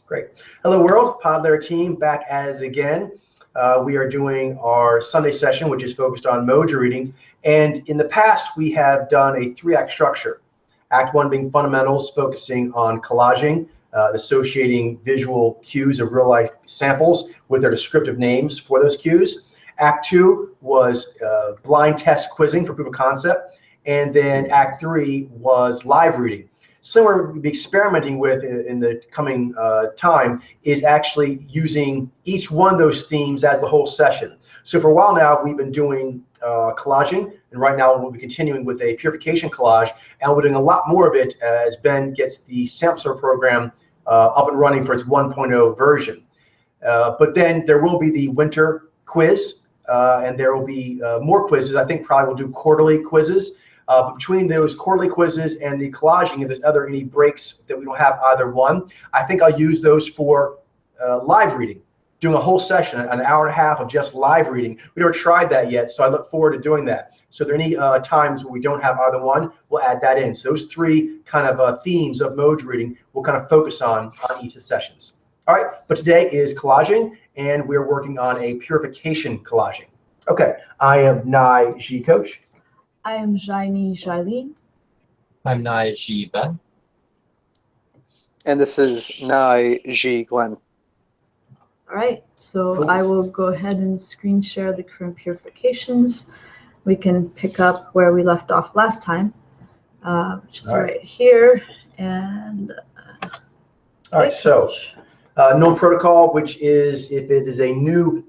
Great. Hello, world. Podler team back at it again. We are doing our Sunday session, which is focused on mojo reading. And in the past, we have done a 3-act structure. Act 1 being fundamentals, focusing on collaging, associating visual cues of real-life samples with their descriptive names for those cues. Act 2 was blind test quizzing for proof of concept. And then Act 3 was live reading. Similar we'll be experimenting with in the coming time is actually using each one of those themes as the whole session. So for a while now, we've been doing collaging, and right now we'll be continuing with a purification collage, and we're doing a lot more of it as Ben gets the sample server program up and running for its 1.0 version. But then there will be the winter quiz, and there will be more quizzes. I think probably we'll do quarterly quizzes. Between those quarterly quizzes and the collaging, if there's any breaks that we don't have either one, I think I'll use those for live reading, doing a whole session, an hour and a half of just live reading. We never tried that yet, so I look forward to doing that. So if there are any times where we don't have either one, we'll add that in. So those 3 kind of themes of mojo reading we'll kind of focus on each of the sessions. All right, but today is collaging, and we're working on a purification collaging. Okay, I am Nai Ji Coach. I am Jaini Jailin. I'm Nai Ji Ben. And this is Nai Ji Glenn. All right, so I will go ahead and screen share the current purifications. We can pick up where we left off last time, which is right here. And all right, so known protocol, which is if it is a new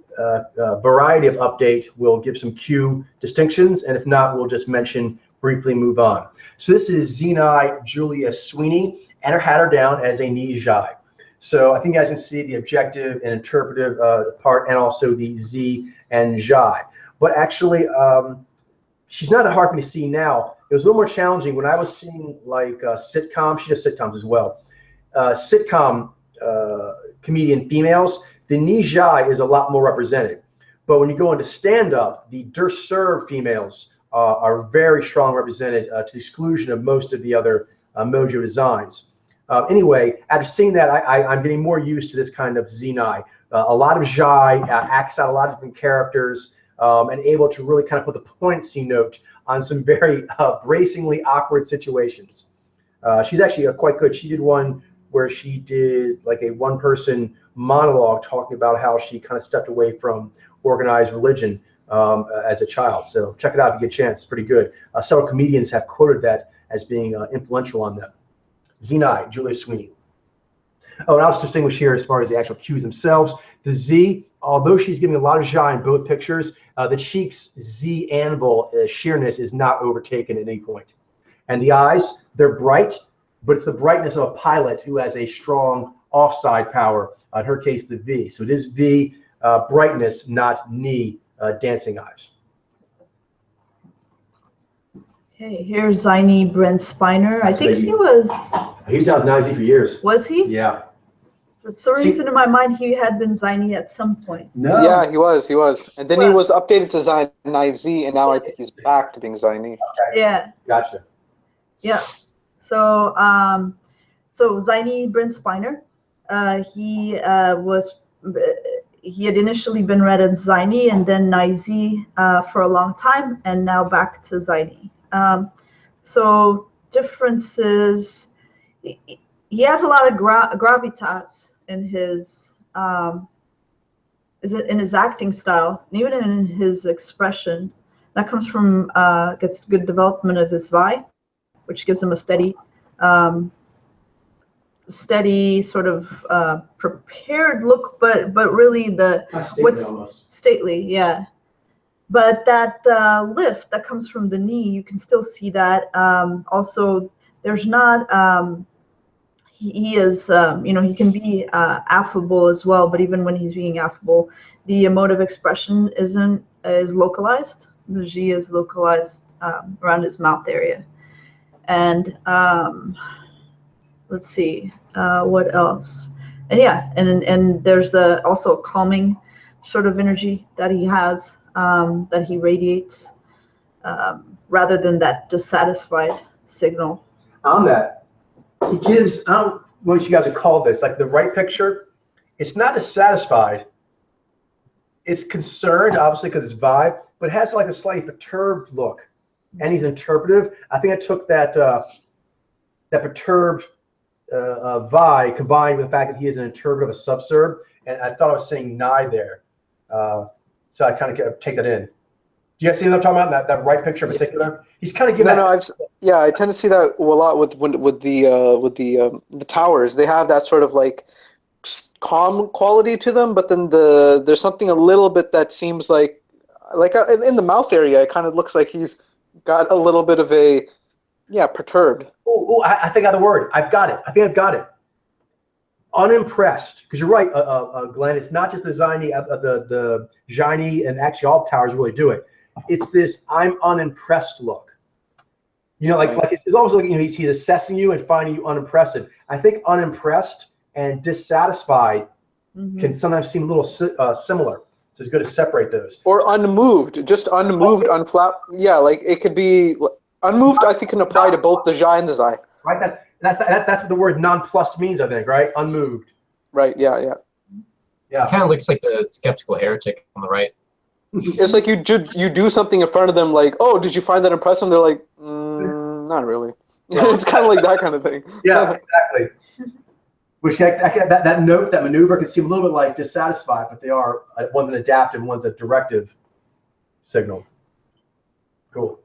variety of update, we'll give some cue distinctions, and if not, we'll just mention briefly, move on. So this is Zenai Julia Sweeney, and had her down as a Ni Zhai. So I think you guys can see the objective and interpretive part, and also the Z and Zhai. But actually, she's not that hard for me to see now. It was a little more challenging when I was seeing like sitcoms. She does sitcoms as well. Sitcom comedian females. The Ni Zhai is a lot more represented. But when you go into stand-up, the Der Serve females are very strong represented to the exclusion of most of the other mojo designs. Anyway, after seeing that, I'm getting more used to this kind of Zenai. A lot of Zhai, acts out a lot of different characters, and able to really kind of put the poignancy note on some very bracingly awkward situations. She's actually quite good. She did one where she did like a one-person monologue talking about how she kind of stepped away from organized religion as a child. So check it out if you get a chance. It's pretty good. Several comedians have quoted that as being influential on them. Zenai, Julia Sweeney. Oh, and I'll just distinguish here as far as the actual cues themselves. The Z, although she's giving a lot of Zhai in both pictures, the cheek's Z anvil sheerness is not overtaken at any point. And the eyes, they're bright, but it's the brightness of a pilot who has a strong offside power, in her case, the V. So it is V brightness, not Ni dancing eyes. okay, here's Zaini Brent Spiner. I think he was down as Nazi for years. Was he? Yeah. For some reason in my mind, he had been Zaini at some point. No. Yeah, he was. And then he was updated to Zaini Z, and now I think he's back to being Zaini. Okay. Yeah. Gotcha. Yeah. So, so Zaini Brent Spiner, he had initially been read as Zaini and then Naizi for a long time, and now back to Zaini. So differences, he has a lot of gravitas in his acting style, and even in his expression. That comes from gets good development of his Vi, which gives him a steady sort of prepared look, but really stately, yeah. But that lift that comes from the knee, you can still see that. Also, there's not. He is, he can be affable as well. But even when he's being affable, the emotive expression is localized. The G is localized around his mouth area. And let's see, what else? And yeah, and there's also a calming sort of energy that he has, that he radiates, rather than that dissatisfied signal. On that, he gives, what you guys would call this, like the right picture, it's not dissatisfied. It's concerned, obviously, because it's vibe, but it has like a slightly perturbed look. And he's interpretive. I think I took that that perturbed Vi combined with the fact that he is an interpretive, a subserb, and I thought I was saying Nye there. So I kind of take that in. Do you guys see what I'm talking about? That right picture in particular? He's kind of giving I tend to see that a lot with the towers. They have that sort of like calm quality to them, but then there's something a little bit that seems like in the mouth area, it kind of looks like he's got a little bit of a perturbed. Oh, I think I got the word. I've got it. I think I've got it. Unimpressed, because you're right, Glenn. It's not just the Zhiny, and actually all the towers really do it. It's this I'm unimpressed look. You know, like it's almost like he's assessing you and finding you unimpressive. I think unimpressed and dissatisfied can sometimes seem a little similar. So it's good to separate those. Or unmoved, just unmoved, unflap. Yeah, like it could be unmoved. I think can apply to both the Zhai and the Zai. Right. That's what the word nonplussed means, I think. Right. Unmoved. Right. Yeah. It kind of looks like the skeptical heretic on the right. It's like you do something in front of them, like, oh, did you find that impressive? They're like, not really. It's kind of like that kind of thing. Yeah, exactly. Which that note, that maneuver can seem a little bit like dissatisfied, but they are one's an adaptive, one's a directive signal. Cool.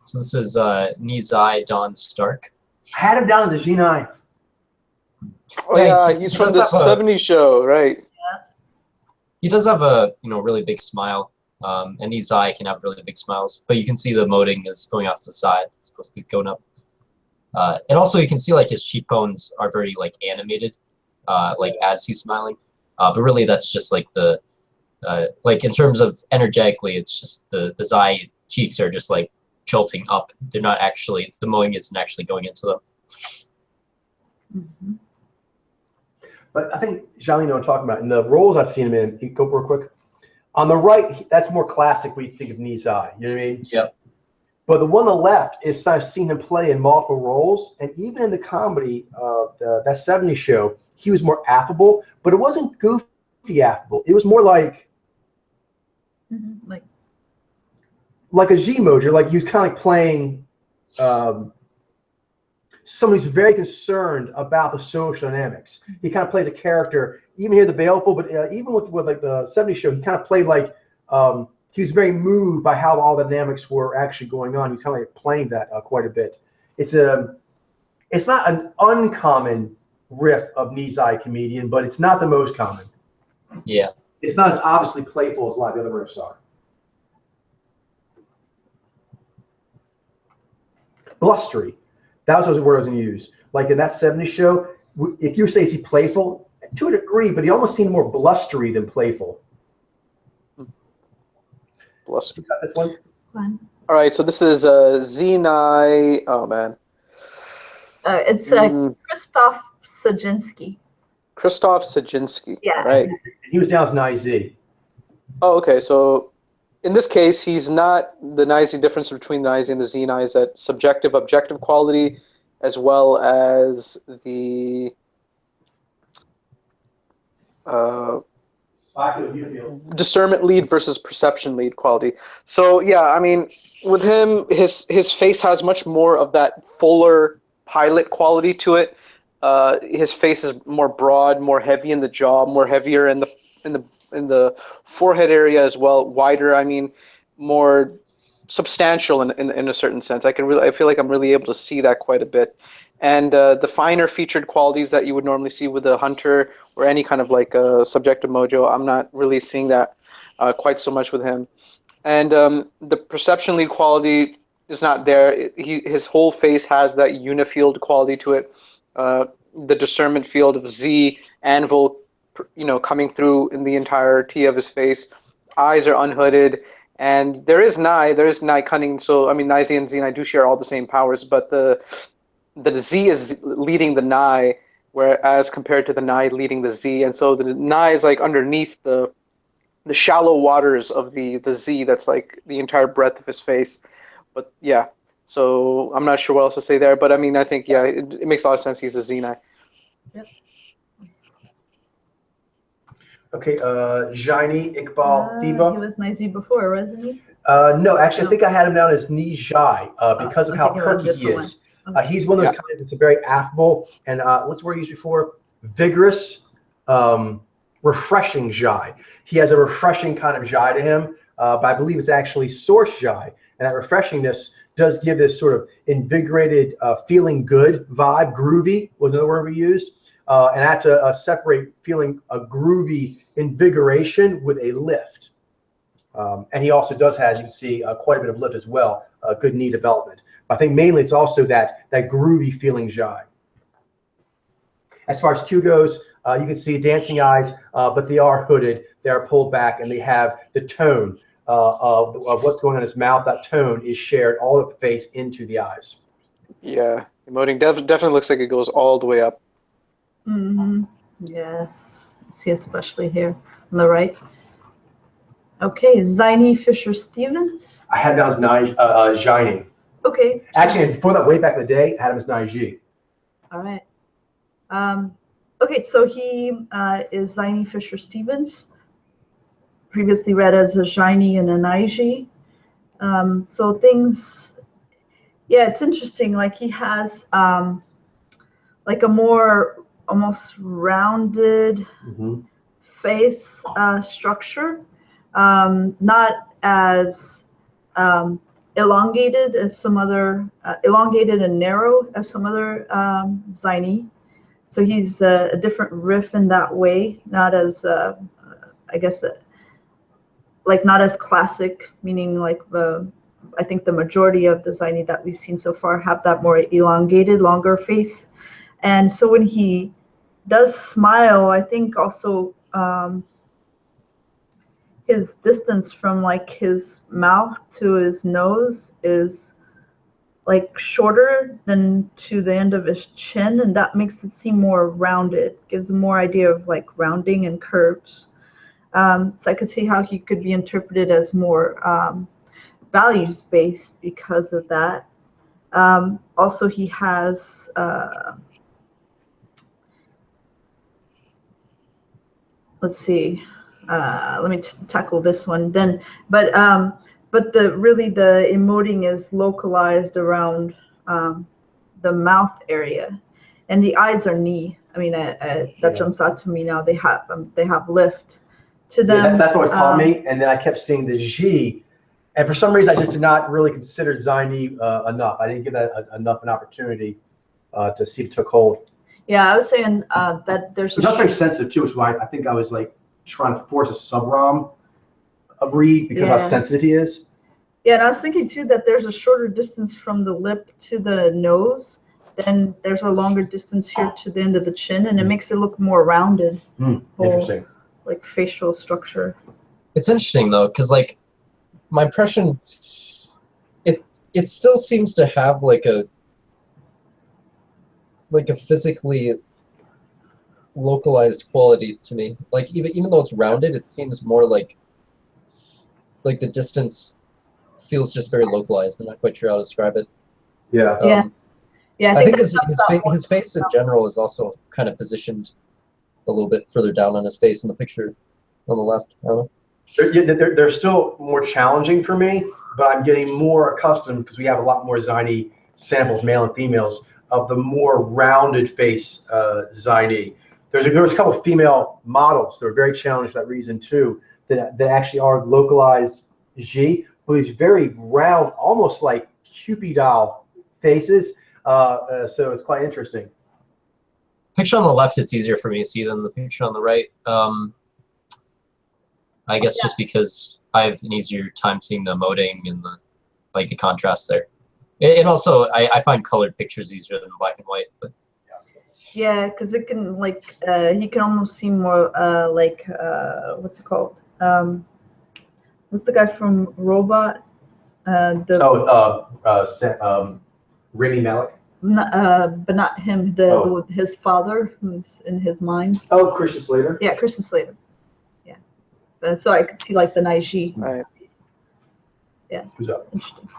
So this is Nizai Don Stark. I had him down as a G9. Oh yeah, he's from the '70s show, right? He does have a really big smile, and Nizai can have really big smiles, but you can see the moting is going off to the side. It's supposed to be going up. And also you can see like his cheekbones are very like animated, like as he's smiling. But really that's just like the like in terms of energetically, it's just the Zai cheeks are just like jolting up. They're not actually, the mowing isn't actually going into them. Mm-hmm. But I think Xiaolin know what I'm talking about. In the roles I've seen him in, go real quick. On the right, that's more classic when you think of Nizai. You know what I mean? Yep. But the one on the left is I've seen him play in multiple roles, and even in the comedy of that '70s show, he was more affable, but it wasn't goofy affable. It was more like like a G-Mojo, like he was kind of like playing someone who's very concerned about the social dynamics. He kind of plays a character, even here the Baleful, but even with like the '70s show, he kind of played like he was very moved by how all the dynamics were actually going on. He's kind of like playing that quite a bit. It's not an uncommon riff of Nizai comedian, but it's not the most common. Yeah. It's not as obviously playful as a lot of the other riffs are. Blustery. That was the word I was going to use. Like in that '70s show, if you say is he playful, to a degree, but he almost seemed more blustery than playful. Blustery. This one? All right, so this is Zenai. Oh man. It's Krzysztof Sajinski. Krzysztof Sajinski. Yeah. Right. He was down as Nye-Z. Oh, okay. So in this case, he's not the Nye-Z. Difference between the Nye-Z and the Zenai is that subjective, objective quality, as well as the discernment lead versus perception lead quality. So yeah, I mean, with him, his face has much more of that fuller pilot quality to it. His face is more broad, more heavy in the jaw, more heavier in the forehead area as well, wider. I mean, more substantial in a certain sense. I feel like I'm really able to see that quite a bit. And the finer featured qualities that you would normally see with a hunter or any kind of like a subjective mojo, I'm not really seeing that quite so much with him. And the perception lead quality is not there. His whole face has that unifield quality to it. The discernment field of Z, anvil, coming through in the entirety of his face. Eyes are unhooded. And there is Nye cunning. So, I mean, Nye-Z and Zenai do share all the same powers, but the Z is leading the Nye, whereas compared to the Nye leading the Z. And so the Nye is like underneath the shallow waters of the Z. That's like the entire breadth of his face. But yeah, So I'm not sure what else to say there, but I mean, I think, yeah, it makes a lot of sense. He's a Xeni. Okay, Jaini, Iqbal, He Thiba. was Nizi before, wasn't he? No, actually, No. I think I had him down as Nijai because of I'm how thinking about a perky he different is. one. He's one of those Yeah. kind that's very affable and what's the word I used before? Vigorous, refreshing Jai. He has a refreshing kind of Jai to him, but I believe it's actually source Jai. And that refreshingness does give this sort of invigorated, feeling good vibe. Groovy was another word we used. And I had to separate feeling a groovy invigoration with a lift. And he also does have, as you can see, quite a bit of lift as well, good knee development. But I think mainly it's also that groovy feeling Jai. As far as Q goes, you can see dancing eyes, but they are hooded, they are pulled back, and they have the tone of what's going on in his mouth. That tone is shared all over the face into the eyes. Yeah, emoting definitely looks like it goes all the way up. Mm-hmm. Yeah, see especially here on the right. Okay, Ziny Fisher Stevens. I had him down as Jaini. Okay. Actually, and before that, way back in the day, I had him as Naiji. All right. Okay, so he is Ziny Fisher Stevens, previously read as a Jaini and a Naiji. So things, yeah, it's interesting. Like he has like a more almost rounded face structure, not as elongated as some other, elongated and narrow as some other Ziny. So he's a different riff in that way, not as, I guess, like not as classic, meaning like I think the majority of the Ziny that we've seen so far have that more elongated, longer face. And so when he does smile, I think also his distance from like his mouth to his nose is like shorter than to the end of his chin, and that makes it seem more rounded, gives a more idea of like rounding and curves. So I could see how he could be interpreted as more values-based because of that. Also, he has let's see. Let me tackle this one then. But the emoting is localized around the mouth area, and the eyes are knee. I mean, that jumps out to me now. They have lift to them. Yeah, that's what caught me. And then I kept seeing the G, and for some reason I just did not really consider Ziny enough. I didn't give that enough an opportunity to see if it took hold. Yeah, I was saying that there's. It's also very sensitive too, which is why I think I was like trying to force a sub-rom of read because of how sensitive he is. Yeah, and I was thinking too that there's a shorter distance from the lip to the nose, then there's a longer distance here to the end of the chin, and it makes it look more rounded. Interesting. Like facial structure. It's interesting though, because like my impression, it still seems to have like a physically localized quality to me. Like even though it's rounded, it seems more like the distance feels just very localized. I'm not quite sure how to describe it. Yeah. Yeah. I think his face in general is also kind of positioned a little bit further down on his face in the picture on the left. I don't know. They're still more challenging for me, but I'm getting more accustomed because we have a lot more Ziny samples, male and females, of the more rounded face Ziny. There was a couple of female models that were very challenged for that reason too, that actually are localized G, with these very round, almost like Cupid doll faces. So it's quite interesting. Picture on the left, it's easier for me to see than the picture on the right. I guess just because I have an easier time seeing the emoting and the contrast there. And also, I find colored pictures easier than black and white. But yeah, because it can he can almost seem more what's it called? What's the guy from Robot? Rami Malek. But not him. His father, who's in his mind. Oh, Christian Slater. Yeah, Christian Slater. Yeah, so I could see like the Naiji. Right. Yeah. Who's up? Interesting.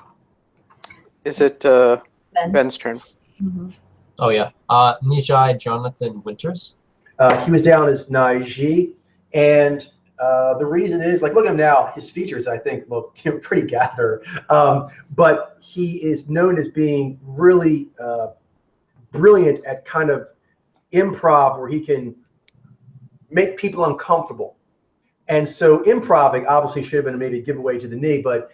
is it Ben. Ben's turn? Mhm. Oh yeah. Nijai Jonathan Winters. He was down as Naiji, and the reason is, like, look at him now. His features, I think, look pretty gather. But he is known as being really brilliant at kind of improv, where he can make people uncomfortable. And so improving obviously should have been maybe a giveaway to the knee, but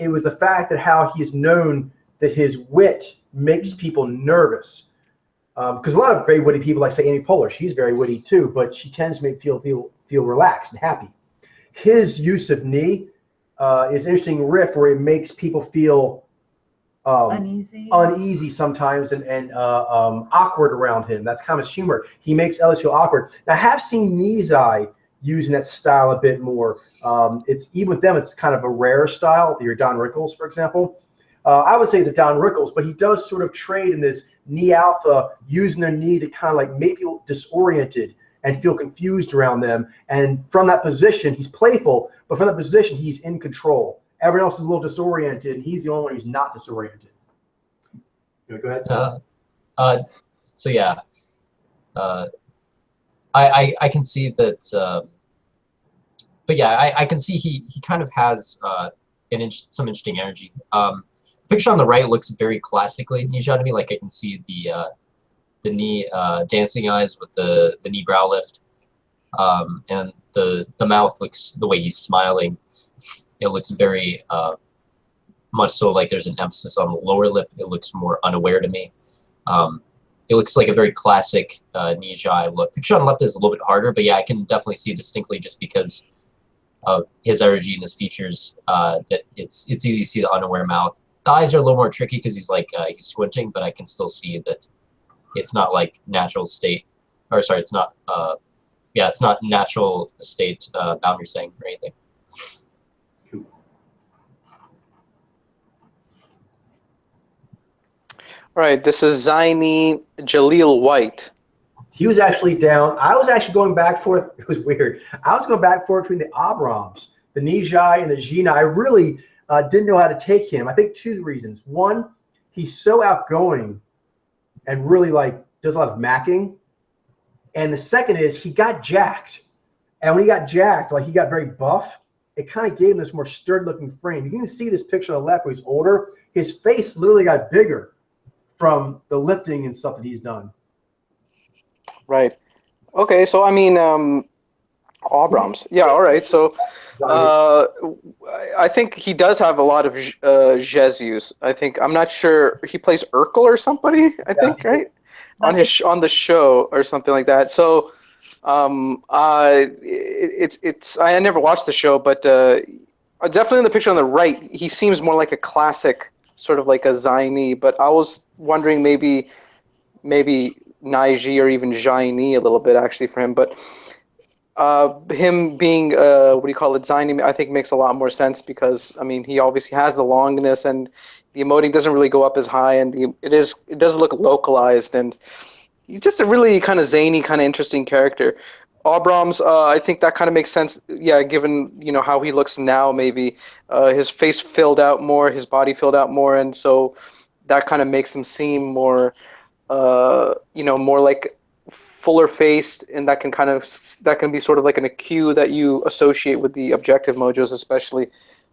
it was the fact that how he's known that his wit makes people nervous. Because a lot of very witty people, like say Amy Poehler, she's very witty too, but she tends to make feel relaxed and happy. His use of knee is an interesting riff where it makes people feel uneasy sometimes and awkward around him. That's kind of his humor. He makes others feel awkward. Now, I have seen Nizai using that style a bit more. It's even with them, it's kind of a rare style. Your Don Rickles, for example. I would say it's a Don Rickles, but he does sort of trade in this knee alpha, using their knee to kind of like make people disoriented and feel confused around them. And from that position, he's playful, but from that position, he's in control. Everyone else is a little disoriented, and he's the only one who's not disoriented. Go ahead. So yeah, I can see that. But yeah, I can see he kind of has some interesting energy. The picture on the right looks very classically Nijai to me. Like I can see the knee dancing eyes with the knee brow lift, and the mouth looks, the way he's smiling, it looks very much so like there's an emphasis on the lower lip. It looks more unaware to me. It looks like a very classic Nijai look. Picture on the left is a little bit harder, but yeah, I can definitely see distinctly just because of his energy and his features that it's easy to see the unaware mouth. The eyes are a little more tricky because he's like he's squinting, but I can still see that it's not like natural state, or sorry, it's not it's not natural state boundary saying or anything. All right, this is Zaini Jaleel White. He was actually down. I was actually going back and forth. It was weird. I was going back and forth between the Abrams, the Nijai, and the Gina. I really didn't know how to take him. I think two reasons. One, he's so outgoing and really like does a lot of macking. And the second is he got jacked. And when he got jacked, like he got very buff, it kind of gave him this more sturdy looking frame. You can see this picture on the left where he's older. His face literally got bigger from the lifting and stuff that he's done. Right. Okay, so I mean, Abrams. Yeah, all right. So I think he does have a lot of Jesus. I think, I'm not sure, he plays Urkel or somebody, I think, right? On the show or something like that. So it's I never watched the show, but definitely in the picture on the right, he seems more like a classic, sort of like a Zaini, but I was wondering maybe Naiji or even Jaini a little bit actually for him, but him being what do you call it, Zaini, I think makes a lot more sense because I mean he obviously has the longness and the emoting doesn't really go up as high, and it does look localized, and he's just a really kind of zany, kind of interesting character. Abrams, I think that kind of makes sense. Yeah, given how he looks now, maybe his face filled out more, his body filled out more, and so that kind of makes him seem more, more like fuller faced, and that can be sort of like an AQ that you associate with the objective mojos, especially.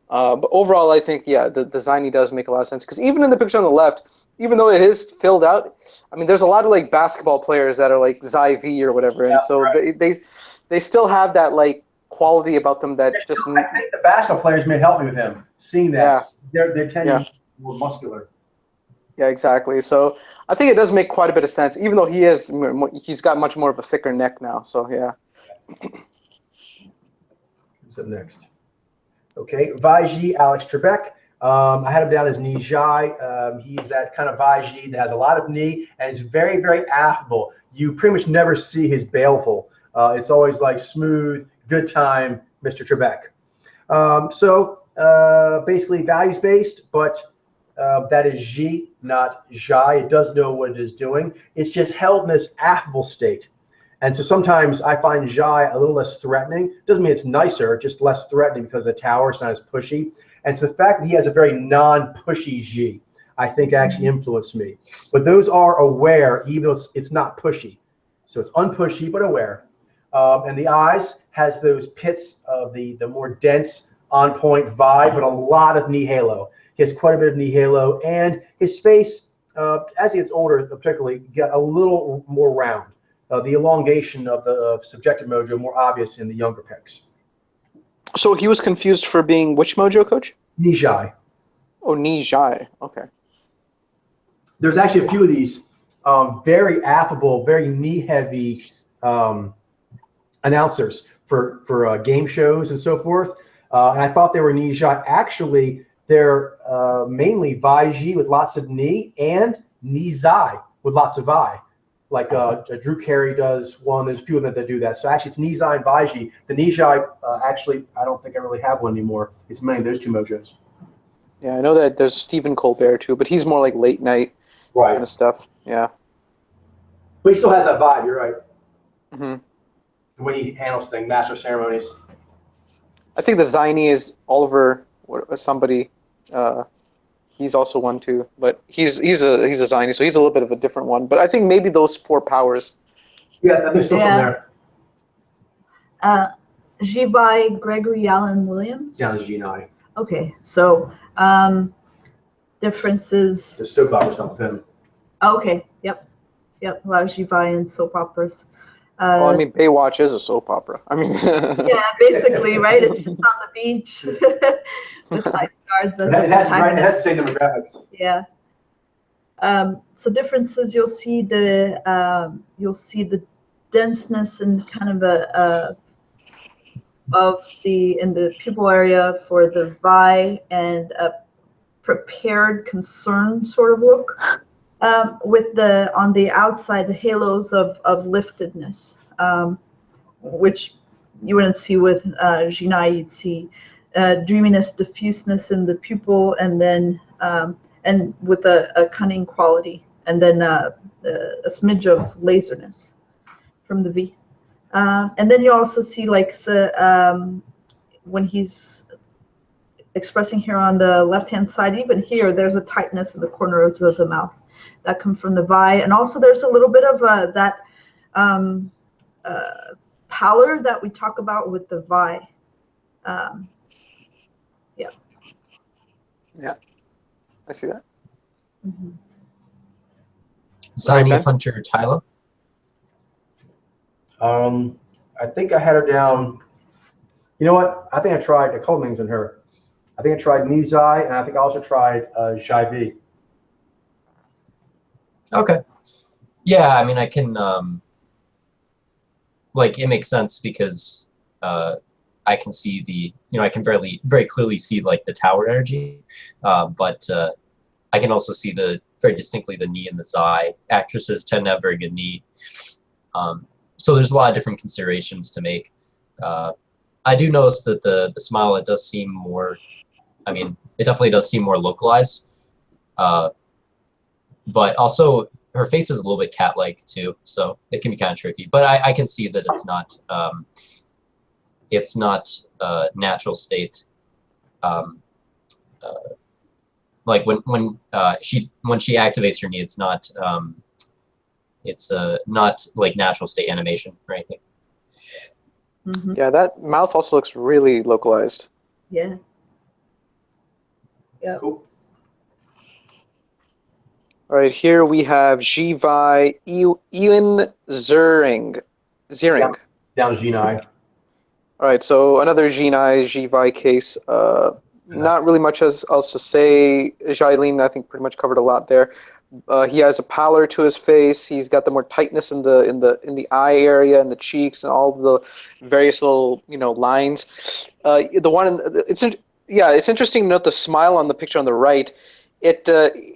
But overall, I think the Zaini does make a lot of sense because even in the picture on the left, even though it is filled out, I mean, there's a lot of like basketball players that are like Zai V or whatever, and so right. they still have that like quality about them that just. I think the basketball players may help me with him seeing that. Yeah. They tend to be more muscular. Yeah, exactly. So I think it does make quite a bit of sense, even though he's got much more of a thicker neck now. So yeah. Who's up next? Okay, Vaiji Alex Trebek. I had him down as Nijai. He's that kind of Vaiji that has a lot of knee and is very, very affable. You pretty much never see his baleful. It's always like smooth, good time, Mr. Trebek. Basically values-based, but that is Ji, not Jai. It does know what it is doing. It's just held in this affable state. And so sometimes I find Jai a little less threatening. Doesn't mean it's nicer, just less threatening because the tower is not as pushy. And so the fact that he has a very non-pushy Ji, I think actually influenced me. But those are aware, even though it's not pushy. So it's unpushy, but aware. And the eyes has those pits of the more dense, on-point vibe, but a lot of knee halo. He has quite a bit of knee halo, and his face, as he gets older, particularly, got a little more round. The elongation of the subjective mojo more obvious in the younger pics. So he was confused for being which mojo, coach? Nijai. Oh, Nijai. Okay. There's actually a few of these very affable, very knee-heavy announcers for game shows and so forth. And I thought they were Nijai. Actually, they're mainly Vaiji with lots of knee and Nizai with lots of I. Like Drew Carey does one. There's a few of them that do that. So actually, it's Nizai and Vaiji. The Nijai, actually, I don't think I really have one anymore. It's mainly those two mojos. Yeah, I know that there's Stephen Colbert too, but he's more like late night kind of stuff. Yeah. But he still has that vibe. You're right. Mm-hmm. The way he handles things, master ceremonies. I think the Ziny is Oliver. Somebody. He's also one too, but he's a Ziny, so he's a little bit of a different one. But I think maybe those 4 powers. Yeah, there's still some there. Jibai Gregory Allen Williams. Down to G9. Okay, so differences. The soap operas help him. Okay, yep. A lot of Jibai in soap operas. Well, I mean, Baywatch is a soap opera. I mean, yeah, basically, right? It's just on the beach with lifeguards. It has the same demographics. Yeah. So differences. You'll see the denseness and kind of in the pupil area for the Vi, and a prepared, concerned sort of look. With on the outside, the halos of liftedness, which you wouldn't see with Jinai. You'd see dreaminess, diffuseness in the pupil, and then and with a cunning quality, and then a smidge of laserness from the V. And then you also see when he's expressing here on the left-hand side, even here, there's a tightness in the corners of the mouth that come from the Vi, and also there's a little bit of that pallor that we talk about with the Vi. Yeah, I see that. Mm-hmm. Ziny Ben? Hunter Tyler. I think I had her down. You know what? I think I tried a couple things in her. I think I tried Nizai, and I think I also tried Jai. Okay. Yeah, I mean, I can, like, it makes sense because I can see I can very clearly see, like, the tower energy, but I can also see very distinctly the knee and the Zai. Actresses tend to have very good knee. So there's a lot of different considerations to make. I do notice that the smile, it does seem more, I mean, it definitely does seem more localized. But also, her face is a little bit cat-like too, so it can be kind of tricky. But I can see that it's not natural state. Like when she activates her knee, it's not like natural state animation or anything. Mm-hmm. Yeah, that mouth also looks really localized. Yeah. Yeah. Cool. All right, here we have Jivi Ian Ziering. Down to G9. All right, so another Jivi case. Not really much else to say. Jailin, I think, pretty much covered a lot there. He has a pallor to his face. He's got the more tightness in the eye area and the cheeks and all of the various little lines. It's interesting to note the smile on the picture on the right.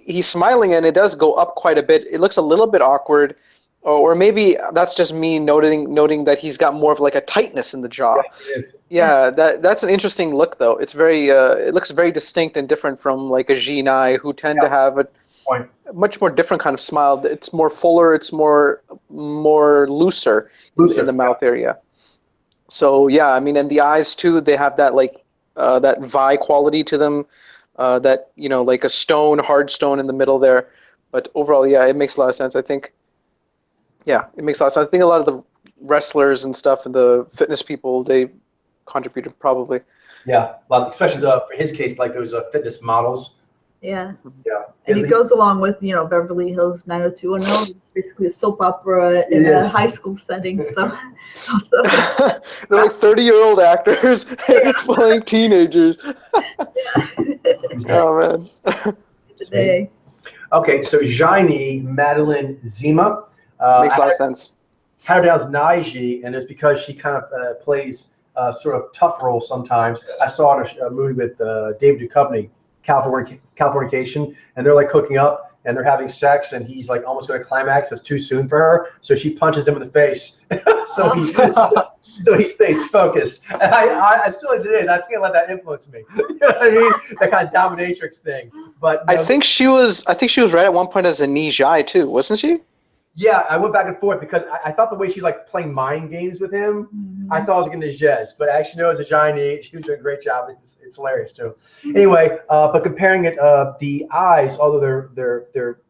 He's smiling and it does go up quite a bit. It looks a little bit awkward, or maybe that's just me noting that he's got more of like a tightness in the jaw. Yeah, that's an interesting look though. It's very it looks very distinct and different from like a Jinai, who tend to have a much more different kind of smile. It's more fuller. It's more looser in the mouth area. So yeah, I mean, and the eyes too. They have that that Vi quality to them. that, like a stone, hard stone in the middle there. But overall, yeah, it makes a lot of sense. I think, yeah, it makes a lot of sense. I think a lot of the wrestlers and stuff and the fitness people, they contributed probably. Yeah, well, especially for his case, like those fitness models. Yeah. Yeah. And it goes along with, Beverly Hills 90210, basically a soap opera in a high school setting. So They're like 30-year-old actors playing teenagers. Oh man. Today. Okay, so Jaini Madeline Zima. Makes a lot of sense. Had her down as Naiji, and it's because she kind of plays sort of tough roles sometimes. I saw in a movie with David Duchovny, Californication, and they're like hooking up and they're having sex, and he's like almost going to climax. It's too soon for her, so she punches him in the face. So he stays focused. And I still as it is, I can't let that influence me. You know what I mean? That kind of dominatrix thing. But I think she was right at one point as a Nijai too, wasn't she? yeah, I went back and forth because I thought the way she's like playing mind games with him, I thought I was going to Jez, but actually no, as a Jaini, she was doing a great job. It's hilarious too. Anyway, but comparing it, the eyes, although they're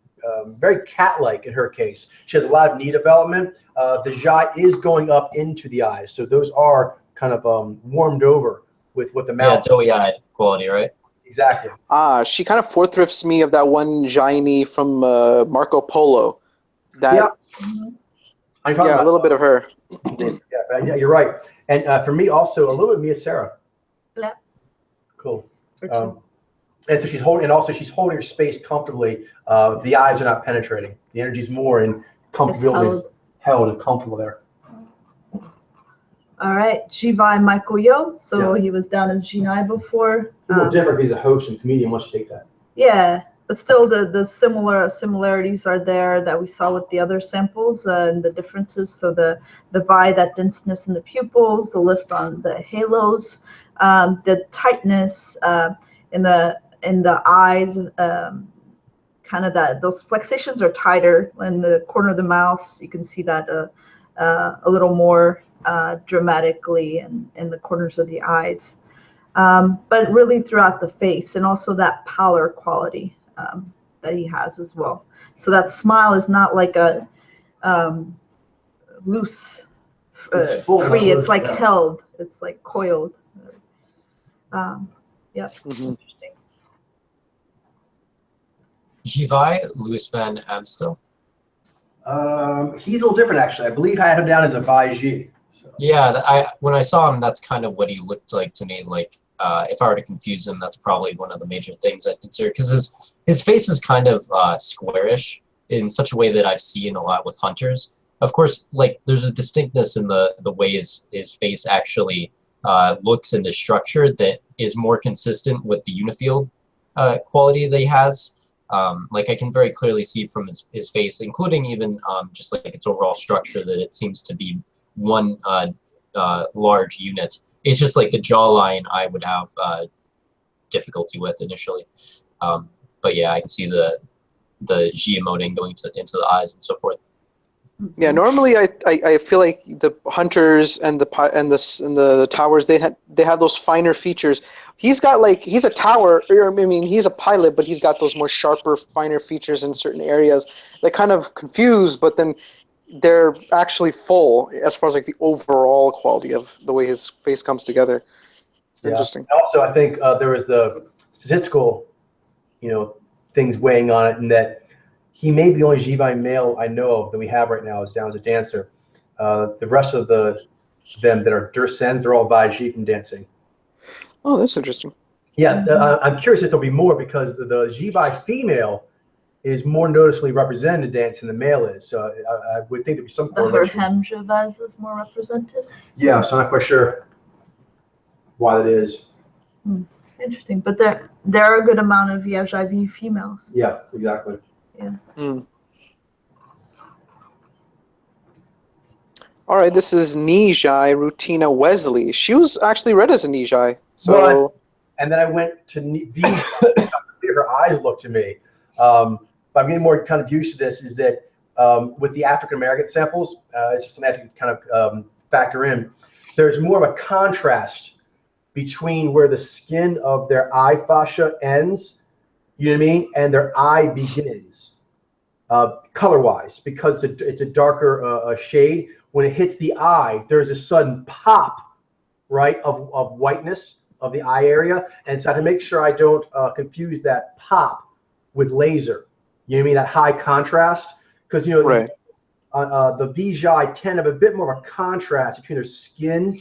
very cat-like in her case, she has a lot of knee development. The Jai is going up into the eyes, so those are kind of warmed over with what the mouth. Yeah, doughy-eyed quality, right? Exactly. She kind of forthrifts me of that one Jaini from Marco Polo. That, yeah, a little bit of her. Yeah, you're right. And for me also a little bit of Mia Sarah. Yeah. Cool. And so she's holding her space comfortably. The eyes are not penetrating. The energy's more in comfortability, held and comfortable there. All right, Jivai Michael Yo. So he was down as Jinai before. It's a little different because he's a host and comedian. Why don't you take that? Yeah, but still the similarities are there that we saw with the other samples and the differences. So the Vi, that denseness in the pupils, the lift on the halos, the tightness in the eyes, kind of those flexations are tighter in the corner of the mouth. You can see that a little more dramatically in the corners of the eyes, but really throughout the face, and also that pallor quality that he has as well. So that smile is not like a loose, free. It's like held. It's like coiled. Yeah. Interesting. Jivai, Louis van Amstel. He's a little different, actually. I believe I had him down as a Baiji. So. Yeah, when I saw him, that's kind of what he looked like to me. Like, if I were to confuse him, that's probably one of the major things I'd consider, because his face is kind of squarish in such a way that I've seen a lot with hunters. Of course, like there's a distinctness in the way his face actually looks and is structured that is more consistent with the unifield quality that he has. Like I can very clearly see from his face, including even just like its overall structure, that it seems to be one large unit. It's just like the jawline I would have difficulty with initially. But yeah, I can see the G emoting going into the eyes and so forth. Yeah, normally I feel like the hunters and the towers, they have those finer features. He's a tower, I mean he's a pilot, but he's got those more sharper, finer features in certain areas that kind of confuse, but then they're actually full as far as like the overall quality of the way his face comes together. It's interesting. Also, I think there was the statistical, things weighing on it, and that he may be the only Jivai male I know of that we have right now is down as a dancer. The rest of them that are Dursens, they're all Baiji from dancing. Oh, that's interesting. Yeah, I'm curious if there'll be more, because the Jivai female is more noticeably represented in dance than the male is. So I would think there'd be some correlation. The Herhemjavaz is more represented. Yeah, so I'm not quite sure why that is. Interesting, but there are a good amount of Yajavi females. Yeah, exactly. Yeah. All right, this is Nijai Rutina Wesley. She was actually read as a Nijai. So, and then I went to these. Her eyes look to me. But I'm getting more kind of used to this. Is that with the African American samples, it's just something I have to kind of factor in. There's more of a contrast between where the skin of their eye fascia ends, you know what I mean, and their eye begins, color-wise, because it's a darker shade. When it hits the eye, there's a sudden pop, right, of whiteness of the eye area. And so I have to make sure I don't confuse that pop with laser. You know what I mean? That high contrast, because you know, Right. The Vijay tend to have a bit more of a contrast between their skin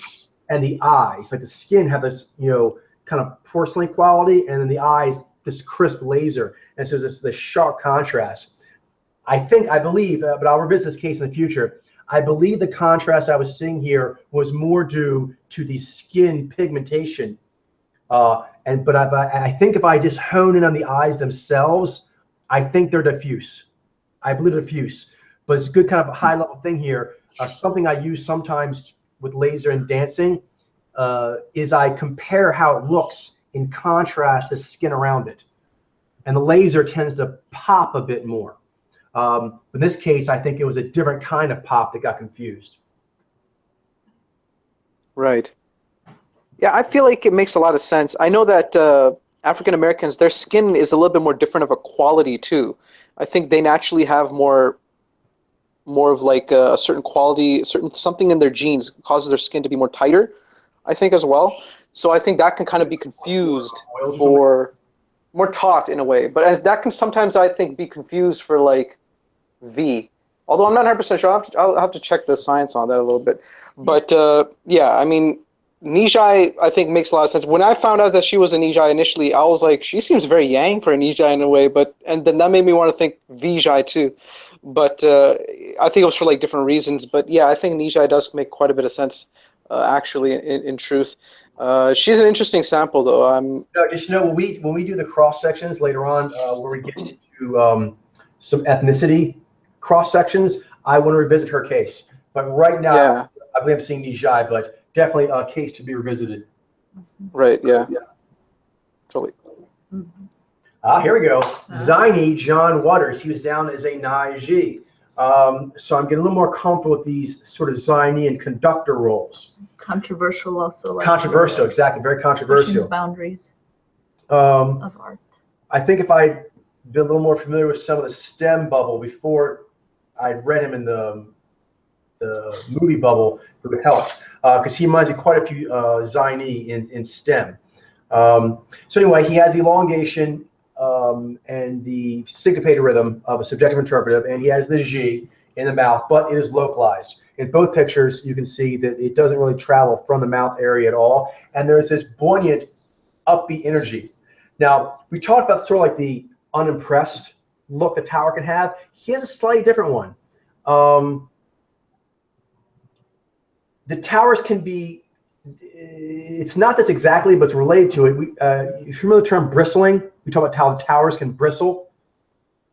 and the eyes. Like the skin have this, you know, kind of porcelain quality, and then the eyes this crisp laser. And so there's this sharp contrast. I believe, but I'll revisit this case in the future. I believe the contrast I was seeing here was more due to the skin pigmentation. But I think if I just hone in on the eyes themselves, I think they're diffuse. I believe they're diffuse. But it's a good kind of a high level thing here. Something I use sometimes with laser and dancing is I compare how it looks in contrast to skin around it. And the laser tends to pop a bit more. In this case, I think it was a different kind of pop that got confused. Right. Yeah, I feel like it makes a lot of sense. I know that African Americans, their skin is a little bit more different of a quality too. I think they naturally have more of like a certain quality, something in their genes causes their skin to be more tighter, I think, as well. So I think that can kind of be confused for more taut in a way, but as that can sometimes, I think, be confused for like V. Although I'm not 100% sure, I'll have to check the science on that a little bit. But yeah, I mean, Nijai, I think, makes a lot of sense. When I found out that she was a Nijai initially, I was like, she seems very Yang for a Nijai in a way, and then that made me want to think Vijay too. But I think it was for like different reasons. But yeah, I think Nijai does make quite a bit of sense, actually, in truth. She's an interesting sample, though. Just know when we do the cross sections later on, where we get into some ethnicity cross sections, I want to revisit her case. But right now, Yeah. I believe I'm seeing Nijai, but definitely a case to be revisited. Right. Yeah. Totally. Here we go. Ziny John Waters. He was down as a Naiji. So I'm getting a little more comfortable with these sort of Ziny and conductor roles. Controversial also. Like Controversial, exactly. Very pushing the controversial. boundaries of art. I think if I'd been a little more familiar with some of the STEM bubble before I'd read him in the movie bubble, it would help. Because he reminds me quite a few Ziny in STEM. So anyway, he has elongation and the syncopated rhythm of a subjective interpretive, and he has the G in the mouth, but it is localized. In both pictures, you can see that it doesn't really travel from the mouth area at all, and there's this buoyant, upbeat energy. Now, we talked about sort of like the unimpressed look the tower can have. He has a slightly different one. The towers can be, it's not this exactly, but it's related to it. If you remember the term bristling, we talk about how the towers can bristle.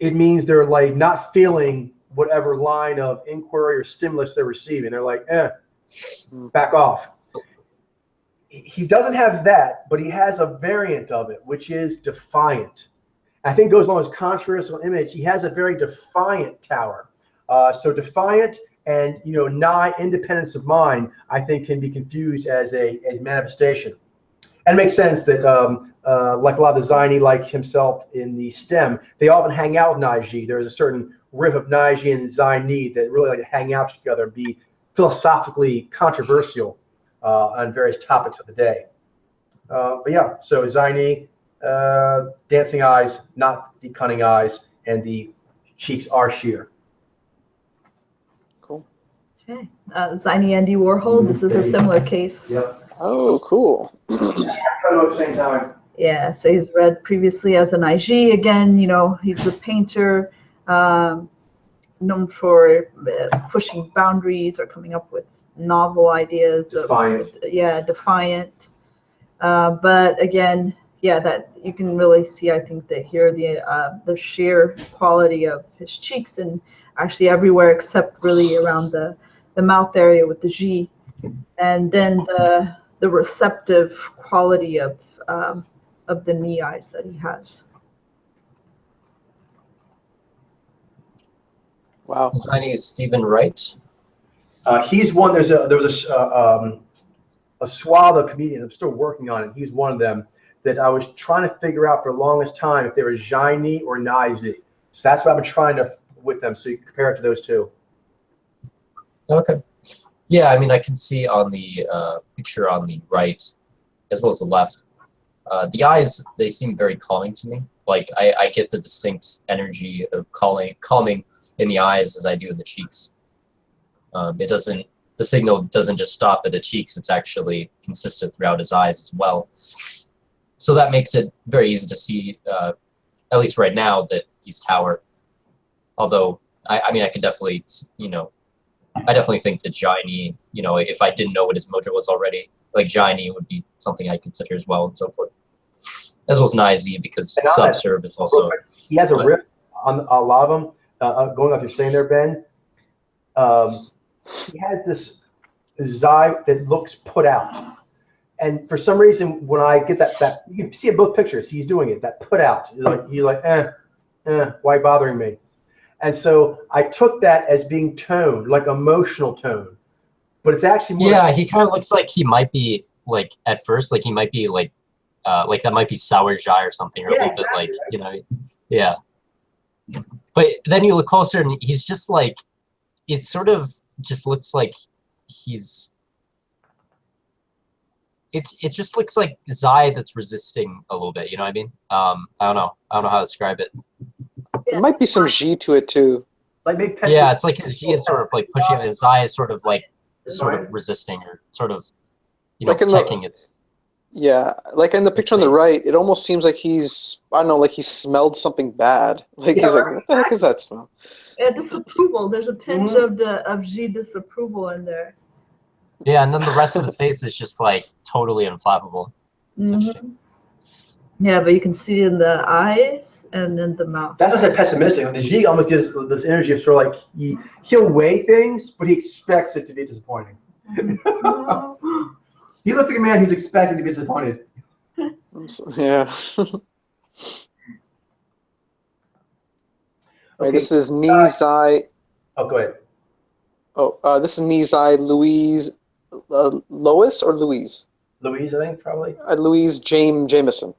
It means they're like not feeling whatever line of inquiry or stimulus they're receiving. They're like, back off. He doesn't have that, but he has a variant of it, which is defiant. I think goes along with his controversial image. He has a very defiant tower. So defiant and nigh independence of mind, I think, can be confused as a manifestation. And it makes sense that like a lot of the Ziny, like himself in the STEM, they often hang out with Naiji. There's a certain riff of Naiji and Ziny that really like to hang out together and be philosophically controversial on various topics of the day. But yeah, so Ziny, dancing eyes, not the cunning eyes, and the cheeks are sheer. Cool. Okay. Ziny Andy Warhol. This is a similar case. Yep. Oh, cool. At the same time. Yeah, so he's read previously as an IG. Again, he's a painter known for pushing boundaries or coming up with novel ideas. Defiant. Defiant. But again, that you can really see, I think, that here the sheer quality of his cheeks, and actually everywhere except really around the mouth area with the G, and then the receptive quality of the knee eyes that he has. Wow. Ziny is Stephen Wright. He's one. There was a a swath of comedians. I'm still working on it. He's one of them that I was trying to figure out for the longest time if they were Zhai or Nai Z. So that's what I've been trying to with them. So you can compare it to those two. Okay. Yeah, I mean, I can see on the picture on the right, as well as the left, the eyes, they seem very calming to me. Like, I get the distinct energy of calming in the eyes as I do in the cheeks. The signal doesn't just stop at the cheeks, it's actually consistent throughout his eyes as well. So that makes it very easy to see, at least right now, that he's Tower. Although, I mean, I could definitely, I definitely think that Jaini, if I didn't know what his mojo was already, like Jaini would be something I consider as well and so forth. As well as Naizi, because sub-serve is also... He has a riff on a lot of them. Going off you're saying there, Ben. He has this Zai that looks put out. And for some reason, when I get that you can see in both pictures, he's doing it, that put out. He's like, why bothering me? And so I took that as being tone, like emotional tone. But it's actually more... Yeah, he kind of looks like he might be, like, at first, like he might be, like that might be Sour Jai or something, or a little bit like, yeah. But then you look closer and he's just like, it sort of just looks like he's... It just looks like Zai that's resisting a little bit, you know what I mean? I don't know how to describe it. There might be some G to it too. Like maybe yeah, it's like his G is sort of like pushing, his Zai is sort of like resisting or sort of protecting its... Yeah, like in the picture on the right, it almost seems like he's, I don't know, like he smelled something bad. Like he's like, what the heck is that smell? Yeah, disapproval. There's a tinge of G disapproval in there. Yeah, and then the rest of his face is just like totally unflappable. It's interesting. Yeah, but you can see in the eyes and in the mouth. That's what I said pessimistic. The G almost gives this energy of sort of like he'll weigh things, but he expects it to be disappointing. He looks like a man who's expecting to be disappointed. Yeah. Okay, this is Nizai. Oh, go ahead. Oh, this is Nizai Louise, Lois or Louise? Louise, I think, probably. Louise Jameson.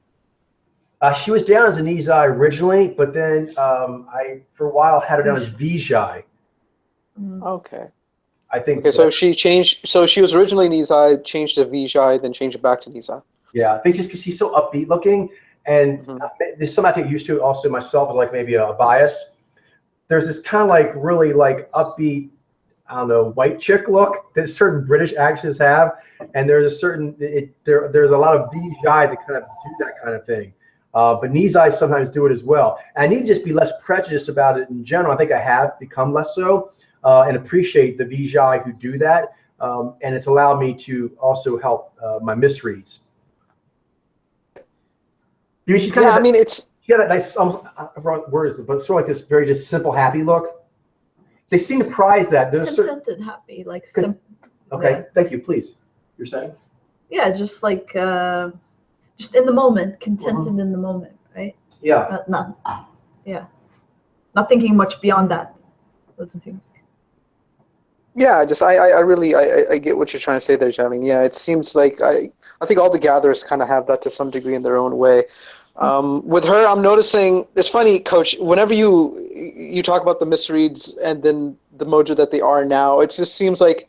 She was down as an Nizai originally, but then I, for a while, had her down as Vijay. Okay. I think. Okay, so she changed. So she was originally Nizai, changed to Vijay, then changed it back to Nizai. Yeah, I think just because she's so upbeat looking, and there's something I get used to also myself, like maybe a bias. There's this kind of like really like upbeat, I don't know, white chick look that certain British actors have, and there's a certain there's a lot of Vijay that kind of do that kind of thing. But Nizai sometimes do it as well. And I need to just be less prejudiced about it in general. I think I have become less so, and appreciate the Vijay who do that. And it's allowed me to also help my misreads. She's kind of, I mean, it's... She had a nice, almost, wrong words, but sort of like this very just simple, happy look. They seem to prize that. There's contented, happy, like simple. Okay, thank you. Please, you're saying? Yeah, just like just in the moment, contented in the moment, right? Yeah. Not thinking much beyond that. Yeah, just I really get what you're trying to say there, Jailene. Yeah, it seems like I think all the gatherers kind of have that to some degree in their own way. With her, I'm noticing, it's funny, Coach, whenever you talk about the misreads and then the mojo that they are now, it just seems like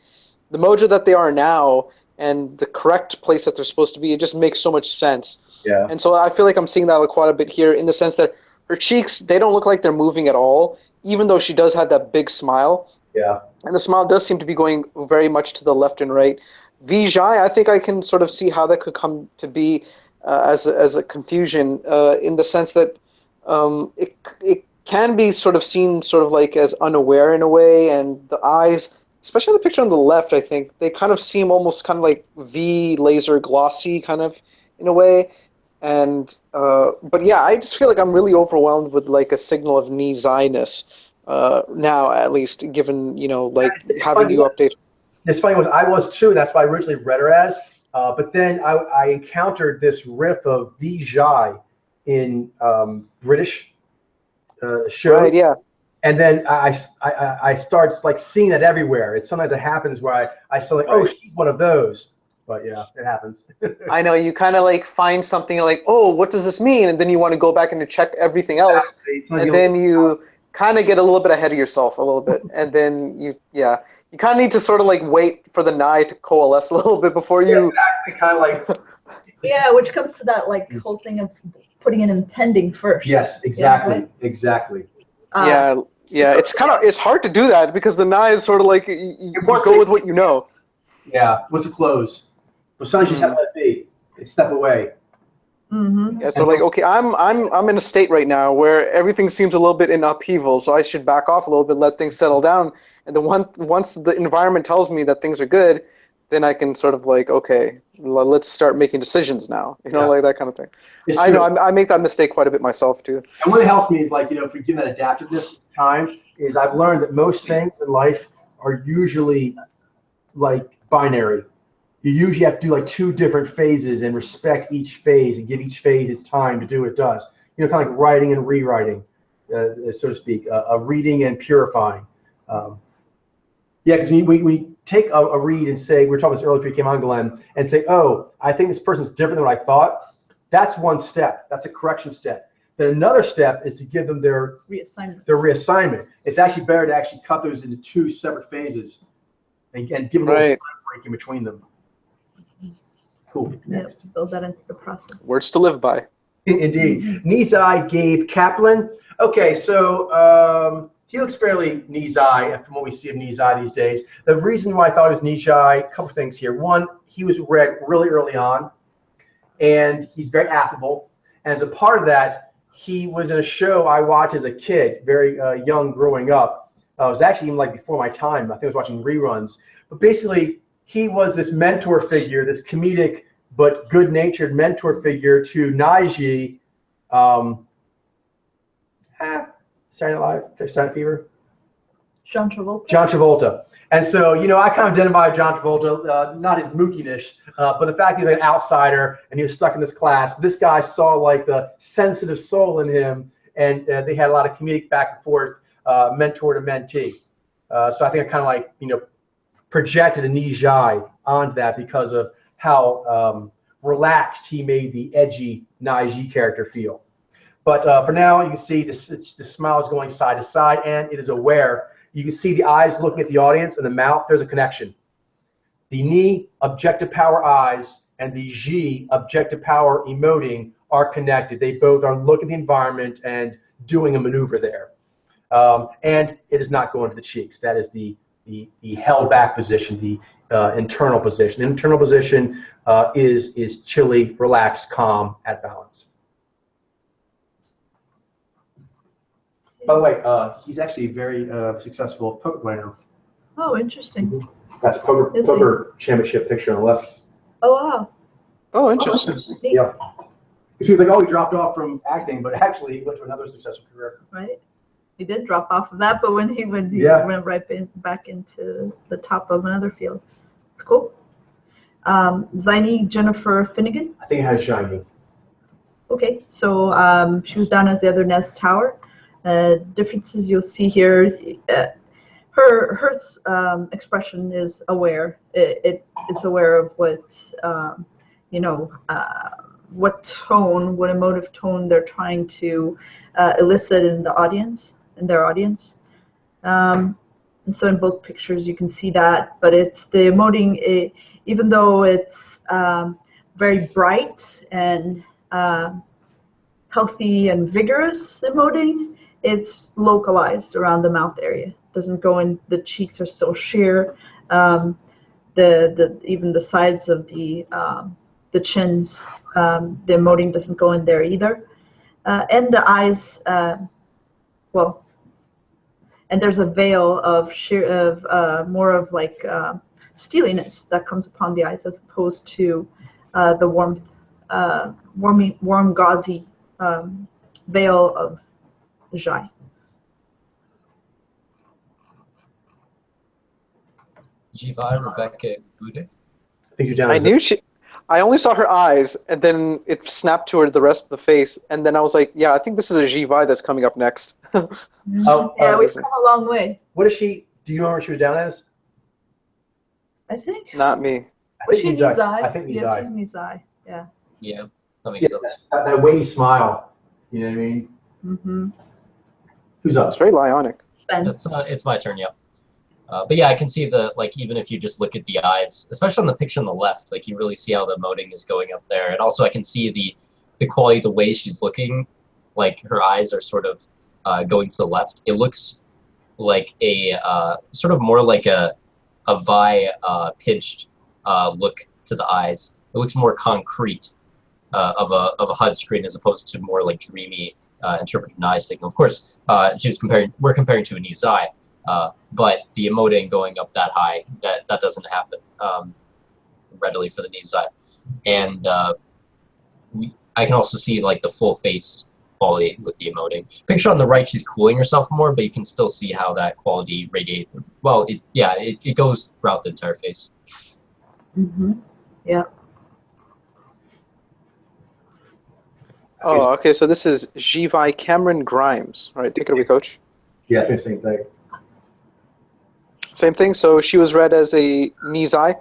the mojo that they are now and the correct place that they're supposed to be, it just makes so much sense. Yeah. And so I feel like I'm seeing that quite a bit here in the sense that her cheeks, they don't look like they're moving at all, even though she does have that big smile. Yeah. And the smile does seem to be going very much to the left and right. Vijay, I think I can sort of see how that could come to be as a confusion in the sense that it can be sort of seen sort of like as unaware in a way, and the eyes, especially the picture on the left, I think they kind of seem almost kind of like V laser glossy kind of in a way. And but yeah, I just feel like I'm really overwhelmed with like a signal of Nizai-ness now, at least given like having you update. It's funny, I was too. That's why I originally read her as. But then I encountered this riff of Vijay in British shows. Right, yeah. And then I start like seeing it everywhere. Sometimes it happens where I saw like, oh, she's one of those. but yeah, it happens. I know, you kind of like find something like, oh, what does this mean? And then you want to go back and check everything else. And then you kind of get a little bit ahead of yourself a little bit. And then you kind of need to sort of like wait for the nye to coalesce a little bit before you. Yeah, kind of like. Yeah, which comes to that like whole thing of putting it in pending first. Yes, exactly, Yeah, right? Exactly. Yeah, it's hard to do that because the nye is sort of like you go with what you know. Yeah, what's a close? Well, sometimes you just have to let it be. Step away. Mm-hmm. Yeah, so like, okay, I'm in a state right now where everything seems a little bit in upheaval, so I should back off a little bit, let things settle down, and then once the environment tells me that things are good, then I can sort of like, okay, let's start making decisions now, like that kind of thing. I know I make that mistake quite a bit myself too. And what helps me is like, if we give that adaptiveness time, is I've learned that most things in life are usually like binary. You usually have to do like 2 different phases and respect each phase and give each phase its time to do what it does. Kind of like writing and rewriting, so to speak, reading and purifying. Yeah, because we take a read and say, we were talking about this earlier before you came on, Glenn, and say, oh, I think this person's different than what I thought. That's one step. That's a correction step. Then another step is to give them their reassignment. It's actually better to actually cut those into 2 separate phases and give them a little time break in between them. Cool. Next. Yeah, build that into the process. Words to live by. Indeed. Nizai gave Kaplan. Okay, so he looks fairly Nizai from what we see of Nizai these days. The reason why I thought it was Nizai, a couple things here. One, he was read really early on, and he's very affable. And as a part of that, he was in a show I watched as a kid, very young growing up. It was actually even like before my time. I think I was watching reruns. But basically, he was this mentor figure, this comedic but good-natured mentor figure to Naiji. Saturday Night Live, Saturday Fever. John Travolta. John Travolta. And so, I kind of identify John Travolta, not his mookiness, but the fact he's like an outsider and he was stuck in this class. But this guy saw like the sensitive soul in him, and they had a lot of comedic back and forth, mentor to mentee. So I think I kind of like, projected a Nijai onto that because of how relaxed he made the edgy Naiji character feel. But for now, you can see the smile is going side to side, and it is aware. You can see the eyes looking at the audience and the mouth. There's a connection. The Ni, objective power eyes, and the Ji, objective power emoting, are connected. They both are looking at the environment and doing a maneuver there. And it is not going to the cheeks. That is the held back position, the internal position. The internal position is chilly, relaxed, calm, at balance. By the way, he's actually a very successful poker player now. Oh, interesting. That's poker championship picture on the left. Oh, wow. Oh, interesting. Yeah. You think, oh, he dropped off from acting, but actually he went to another successful career. Right. He did drop off of that, but when he went back into the top of another field. It's cool. Zaini Jennifer Finnegan. I think it had shiny. Okay, so she was down as the other Nez Tower. Differences you'll see here. Her expression is aware. It's aware of what what tone, what emotive tone they're trying to elicit in their audience. So in both pictures you can see that, but it's the emoting, even though it's very bright and healthy and vigorous emoting, it's localized around the mouth area. Doesn't go in, the cheeks are still sheer. Even the sides of the chins, the emoting doesn't go in there either. And the eyes, and there's a veil of more of like steeliness that comes upon the eyes as opposed to the warm gauzy veil of Jai. Jiva Rebecca Budik. I think you're down. I only saw her eyes, and then it snapped to her the rest of the face, and then I was like, yeah, I think this is a Jiva that's coming up next. Yeah, we've come a long way. What is she? Do you know what she was down as? I think. Not me. Was she Nizai. Nizai? I think Yes, Nizai. she's Nizai. Yeah. Yeah, that makes Yeah, sense. that wavy smile. You know what I mean? Mm-hmm. Who's up? It's very Lionic. Ben. It's my turn, yeah. But yeah, I can see the, like, even if you just look at the eyes, especially on the picture on the left, like, you really see how the moting is going up there. And also I can see the quality, the way she's looking, like, her eyes are sort of going to the left. It looks like a, sort of more like a Vi pinched look to the eyes. It looks more concrete of a HUD screen as opposed to more, like, dreamy interpretive eye signal. Of course, we're comparing to a Nizai. But the emoting going up that high, that doesn't happen readily for the knees eye. And I can also see like the full face quality with the emoting. Picture on the right, she's cooling herself more, but you can still see how that quality radiates. Well, it goes throughout the entire face. Mm-hmm. Yeah. Oh, okay. So this is Jivi Cameron Grimes. All right, take it away, Coach. Yeah, I think the same thing. Same thing. So she was read as a Nizai,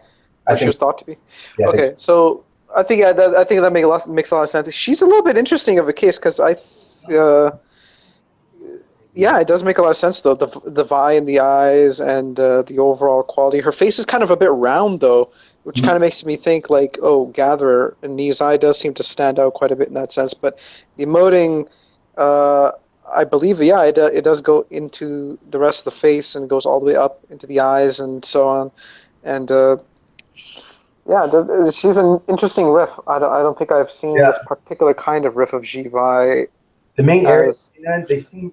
I or she think- was thought to be. Yeah, I think Okay, so I think that makes a lot of sense. She's a little bit interesting of a case because yeah, it does make a lot of sense though. The Vi in the eyes and the overall quality. Her face is kind of a bit round though, which kind of makes me think like, oh, Gatherer and Nizai does seem to stand out quite a bit in that sense. But the emoting, I believe, yeah, it does go into the rest of the face and goes all the way up into the eyes and so on. And yeah, she's an interesting riff. I don't think I've seen this particular kind of riff of Jivi. the main areas they seem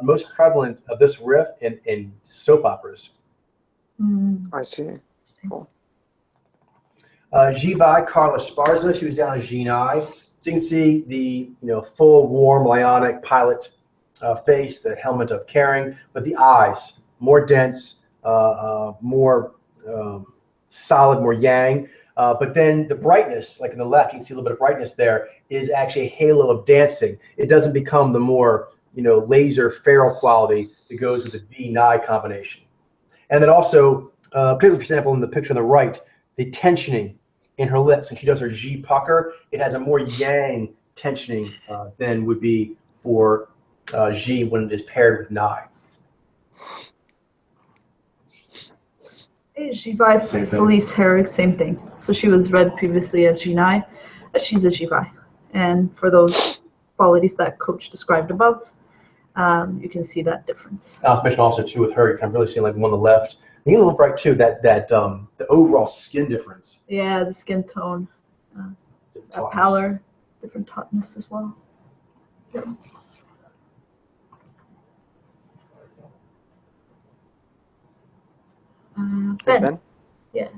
most prevalent of this riff in soap operas. Mm. I see. Cool. Jivi Carla Sparza, she was down as Genii. So you can see the full, warm, Lionic pilot face, the helmet of caring, but the eyes more dense, more solid, more yang. But then the brightness, like in the left, you can see a little bit of brightness there, is actually a halo of dancing. It doesn't become the more laser feral quality that goes with the V-Ni combination. And then also, particularly for example, in the picture on the right, the tensioning in her lips, and she does her G pucker, it has a more yang tensioning than would be for G when it is paired with Ni. Jivi Felice Herrick, same thing. So she was read previously as Genii, but she's a Jivi. And for those qualities that Coach described above, you can see that difference. I'll mention also too with her, you can really see like one on the left. And you look right too that the overall skin difference. Yeah, the skin tone, that pallor, different tautness as well. Yeah. Ben. Yeah.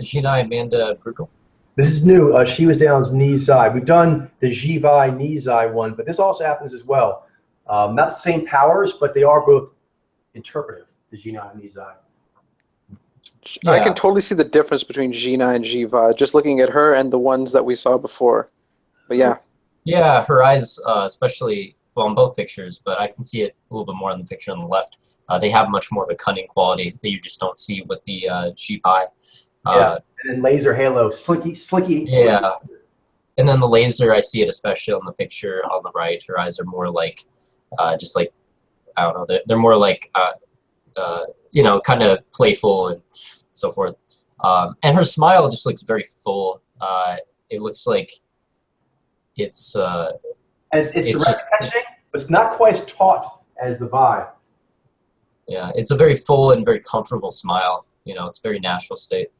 Gina Amanda Bruegel. This is new. She was down as Nizai. We've done the Jivi Nizai one, but this also happens as well. Not the same powers, but they are both interpretive, the Gina and Nizai. Yeah. I can totally see the difference between Gina and Jiva just looking at her and the ones that we saw before. But yeah. Yeah, her eyes, especially, well, in both pictures, but I can see it a little bit more in the picture on the left. They have much more of a cunning quality that you just don't see with the Jivi. Yeah, and then laser halo, slinky. Yeah, and then the laser, I see it especially on the picture on the right. Her eyes are more like, just like, I don't know, they're more like, kind of playful and so forth. And her smile just looks very full. It looks like it's it's direct just, catching, but it's not quite as taut as the vibe. Yeah, it's a very full and very comfortable smile. It's a very natural state.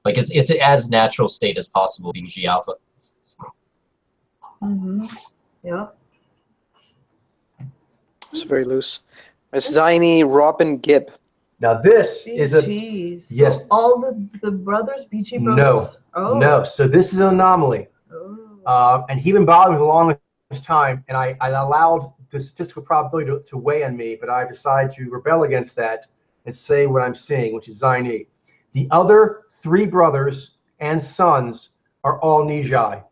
Like it's as natural state as possible being G alpha. Mm-hmm. Yeah. It's very loose. It's Ziny Robin Gibb. Now this is a BGs. yes. So all the brothers, BG brothers. No. So this is an anomaly. Oh. And he been bothering me for the longest time, and I allowed the statistical probability to weigh on me, but I decided to rebel against that and say what I'm seeing, which is Ziny. The other 3 brothers and sons are all Nijai.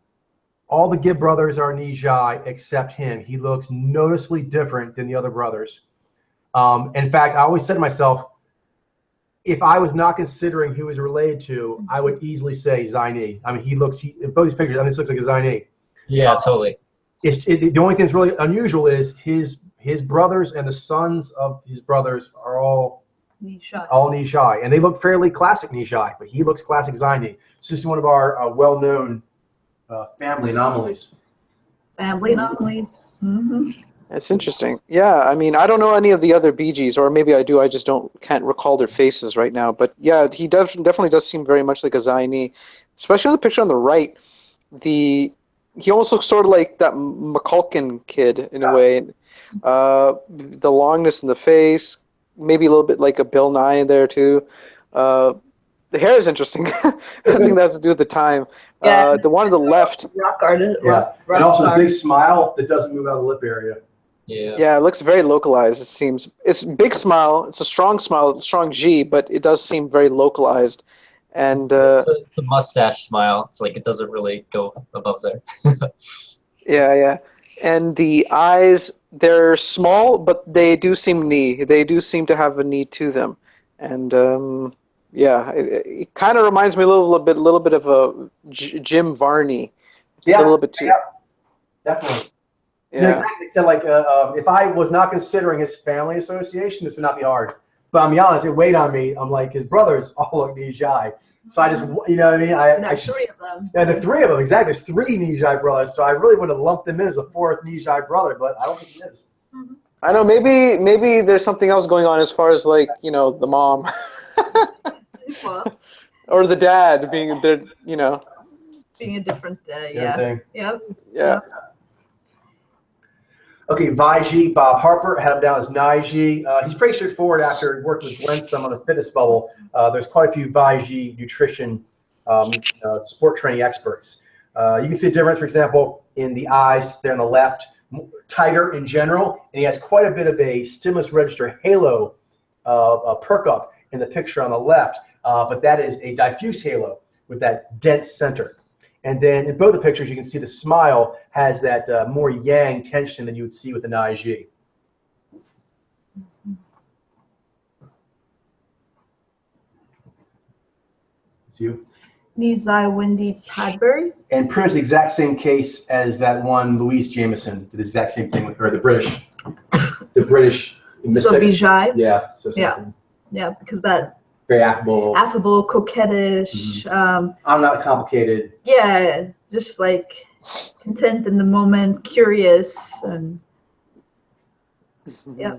All the Gibb brothers are Nijai except him. He looks noticeably different than the other brothers. In fact, I always said to myself, if I was not considering who he's related to, I would easily say Zaini. I mean, in both these pictures, I mean, this looks like a Zaini. Yeah, totally. The only thing that's really unusual is his brothers and the sons of his brothers are all Nishai, and they look fairly classic Nishai, but he looks classic Zaini. So this is one of our well-known family anomalies. Family anomalies. Mm-hmm. That's interesting. Yeah, I mean, I don't know any of the other BGs, or maybe I do. I just can't recall their faces right now. But yeah, he definitely does seem very much like a Zaini, especially the picture on the right. He almost looks sort of like that McCulkin kid in a way. The longness in the face, maybe a little bit like a Bill Nye in there too. The hair is interesting. I think that has to do with the time. Yeah. The one on the left. Rock artist. Yeah, and also the big smile that doesn't move out of the lip area. Yeah. Yeah, it looks very localized, it seems. It's a big smile. It's a strong smile, strong G, but it does seem very localized. And It's a mustache smile. It's like it doesn't really go above there. yeah. And the eyes, they're small, but they do seem knee. They do seem to have a knee to them. And yeah, it kind of reminds me a little bit of a Jim Varney. Yeah, a little bit too. Yeah, definitely. Yeah. Exactly. So like, if I was not considering his family association, this would not be hard. But I'm be honest, it weighed on me. I'm like, his brothers all look Nijai. So I just, you know what I mean? There's three of them. Yeah, the three of them, exactly. There's three Nijai brothers. So I really would have lumped them in as a fourth Nijai brother, but I don't think he is. Mm-hmm. I know, maybe there's something else going on as far as like, you know, the mom. Well, or the dad being there, you know. being a different, Thing. Yep. Yeah. Okay, Vaiji, Bob Harper, had him down as Naiji. He's pretty straightforward after working with Glenn some on the fitness bubble. There's quite a few Vaiji nutrition sport training experts. You can see the difference, for example, in the eyes there on the left, tighter in general, and he has quite a bit of a stimulus register halo perk up in the picture on the left, but that is a diffuse halo with that dense center. And then in both the pictures, you can see the smile has that more yang tension than you would see with an IG. It's you. Nizai Wendy Tadbury. And pretty much the exact same case as that one Louise Jameson did the exact same thing with her, the British mystic. So Vijay. Yeah. So Yeah, because that very affable, coquettish. I'm not complicated. Yeah, just like content in the moment, curious, and yeah.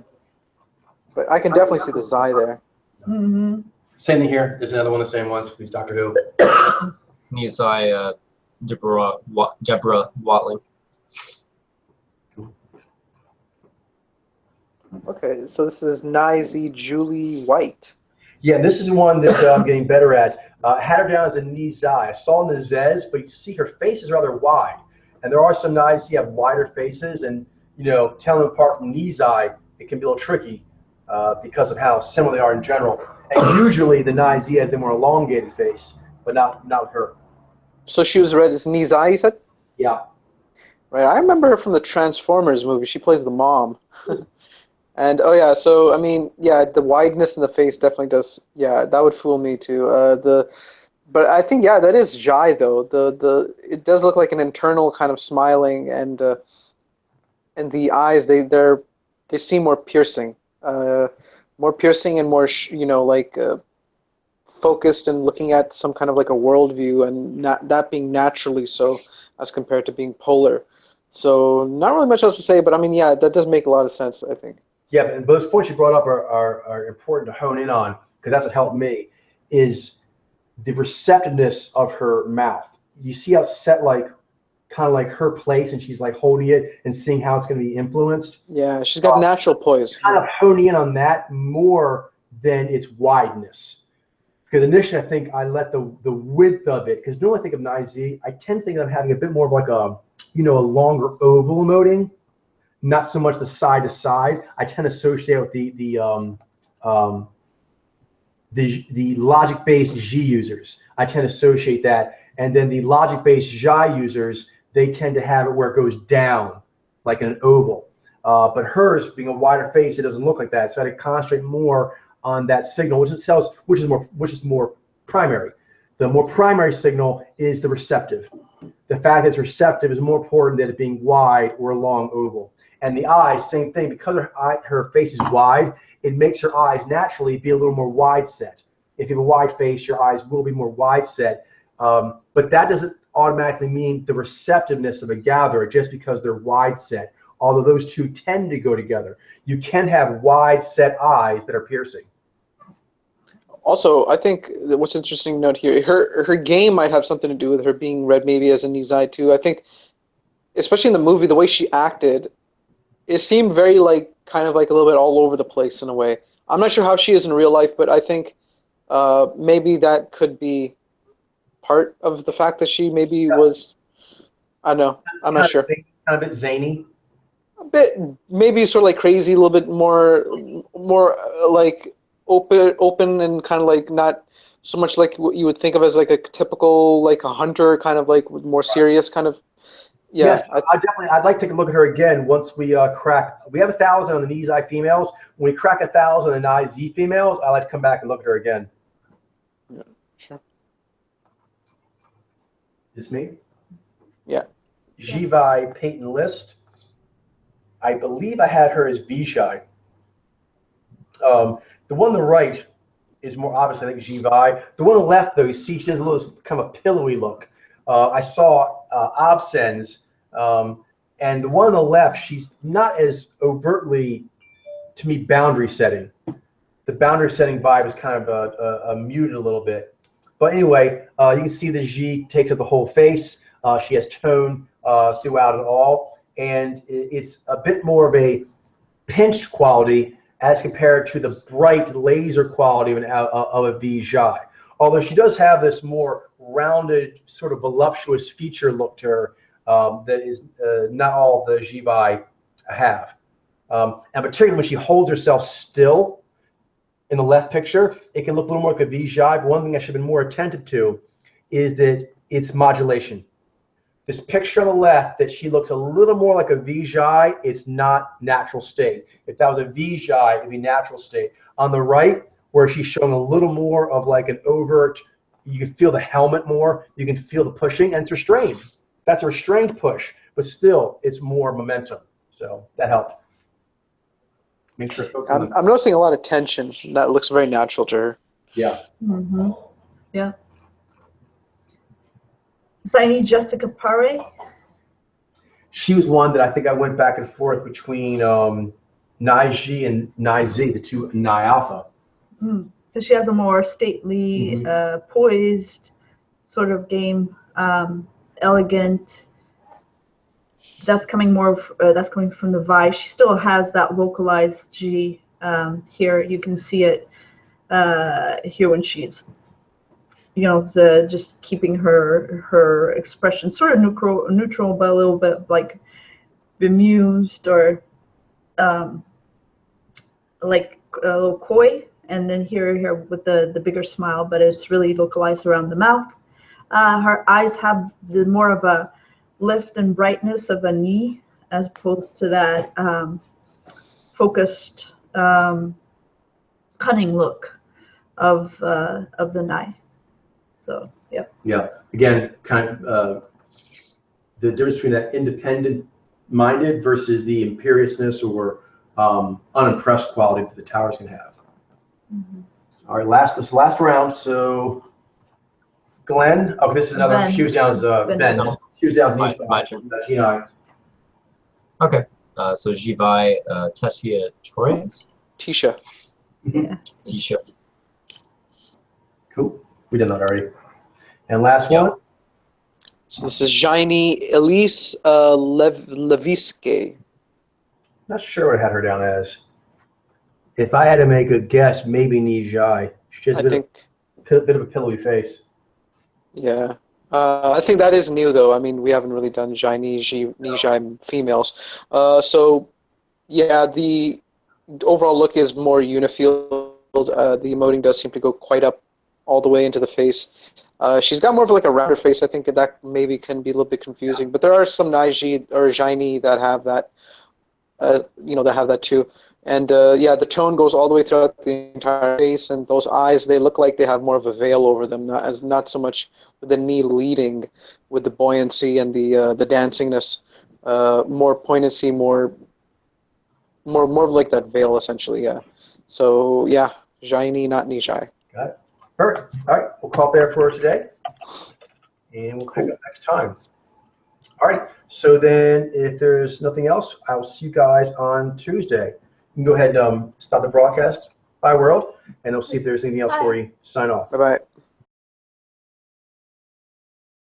But I can definitely see the Zai there. Mm-hmm. Same thing here. There's another one of the same ones. Who's Doctor Who? Nizai Deborah Watling. Okay, so this is Nizy Julie White. Yeah, this is one that I'm getting better at. Had her down as a Nizai. I saw Nizez, but you see her face is rather wide. And there are some Nizai who have wider faces, and you know, telling them apart from Nizai, it can be a little tricky because of how similar they are in general. And usually the Nizai has the more elongated face, but not with her. So she was read as Nizai, you said? Yeah. Right, I remember her from the Transformers movie. She plays the mom. And oh yeah, so I mean, yeah, the wideness in the face definitely does. Yeah, that would fool me too. But I think yeah, that is Jai though. It does look like an internal kind of smiling, and the eyes they seem more piercing, and more focused and looking at some kind of like a worldview, and not that being naturally so as compared to being polar. So not really much else to say, but I mean, yeah, that does make a lot of sense, I think. Yeah, but those points you brought up are important to hone in on, because that's what helped me, is the receptiveness of her mouth. You see how it's set like, kind of like her place, and she's like holding it and seeing how it's going to be influenced. Yeah, she's got natural poise. Kind of honing in on that more than its wideness. Because initially I think I let the width of it, because normally I think of Nizy, I tend to think of having a bit more of like a longer oval emoting, not so much the side to side. I tend to associate with the logic-based G users. I tend to associate that, and then the logic-based Jai users, they tend to have it where it goes down, like in an oval. But hers being a wider face, it doesn't look like that. So I had to concentrate more on that signal, which is more primary. The more primary signal is the receptive. The fact that it's receptive is more important than it being wide or a long oval. And the eyes, same thing, because her face is wide, it makes her eyes naturally be a little more wide set. If you have a wide face, your eyes will be more wide set. But that doesn't automatically mean the receptiveness of a gatherer just because they're wide set, although those two tend to go together. You can have wide set eyes that are piercing. Also, I think that what's interesting to note here, her game might have something to do with her being read maybe as a Nizai too. I think, especially in the movie, the way she acted, it seemed very kind of like a little bit all over the place in a way. I'm not sure how she is in real life, but I think maybe that could be part of the fact that she maybe was, I don't know, I'm not sure. Kind of a bit zany. A bit, maybe sort of like crazy, a little bit more like open and kind of like not so much like what you would think of as like a typical like a hunter, kind of like with more serious kind of. Yeah, yes, I'd like to take a look at her again once we crack. We have 1,000 on the Nizai females. When we crack 1,000 on the Nizai females, I'd like to come back and look at her again. yeah, sure. Is this me? Yeah. Jivai Peyton List. I believe I had her as Vijay. The one on the right is more obviously, I think, Jivai. The one on the left, though, you see she has a little kind of a pillowy look. I saw Absen's, and the one on the left, she's not as overtly, to me, boundary setting. The boundary setting vibe is kind of muted a little bit. But anyway, you can see that Ji takes up the whole face. She has tone throughout it all, and it's a bit more of a pinched quality as compared to the bright laser quality of a Vijay. Although she does have this more rounded, sort of voluptuous feature look to her that is not all the Jivai have. And particularly when she holds herself still in the left picture, it can look a little more like a Vijay. But one thing I should have been more attentive to is that it's modulation. This picture on the left, that she looks a little more like a Vijay, it's not natural state. If that was a Vijay, it'd be natural state. On the right, where she's showing a little more of like an overt, you can feel the helmet more, you can feel the pushing, and it's restrained. That's a restrained push, but still, it's more momentum. So that helped. Make sure folks. I'm noticing a lot of tension. That looks very natural to her. Yeah. Mm-hmm. Yeah. Zaini Jessica Pare. She was one that I think I went back and forth between Nai-Ji and Nai-Z, the two Nai Alpha. Because she has a more stately, poised sort of game, elegant. That's coming that's coming from the Vi. She still has that localized G here. You can see it here when she's, just keeping her expression sort of neutral, but a little bit like bemused or like a little coy. And then here with the bigger smile, but it's really localized around the mouth. Her eyes have more of a lift and brightness of a knee, as opposed to that focused, cunning look of the Nai. So yeah. Yeah. Again, kind of the difference between that independent-minded versus the imperiousness or unimpressed quality that the towers can have. All right, this last round. So, Glenn. Oh, this is another. Ben. She was down as Ben. She was down as My turn. Nai. Okay. So Jivai Tessia Torres. Tisha. Yeah. Tisha. Cool. We did that already. And last one. So this is Jaini Elise Leviske. Not sure what I had her down as. If I had to make a guess, maybe Nijai. She has a bit of a pillowy face. Yeah. I think that is new, though. I mean, we haven't really done Nijai females. So, yeah, the overall look is more unifield. The emoting does seem to go quite up all the way into the face. She's got more of like a rounder face. I think that maybe can be a little bit confusing. But there are some Naiji or Jaini that have that that have that too. And yeah, the tone goes all the way throughout the entire face, and those eyes, they look like they have more of a veil over them, not so much with the knee leading, with the buoyancy and the dancingness, more poignancy, more of like that veil essentially. Yeah. So yeah, Jai Ni, not Ni Jai. Got it. Perfect. All right, we'll call it there for today, and we'll pick up next time. All right. So then, if there's nothing else, I will see you guys on Tuesday. You can go ahead and stop the broadcast. Bye, world, and we'll see if there's anything else for you. Sign off. Bye bye.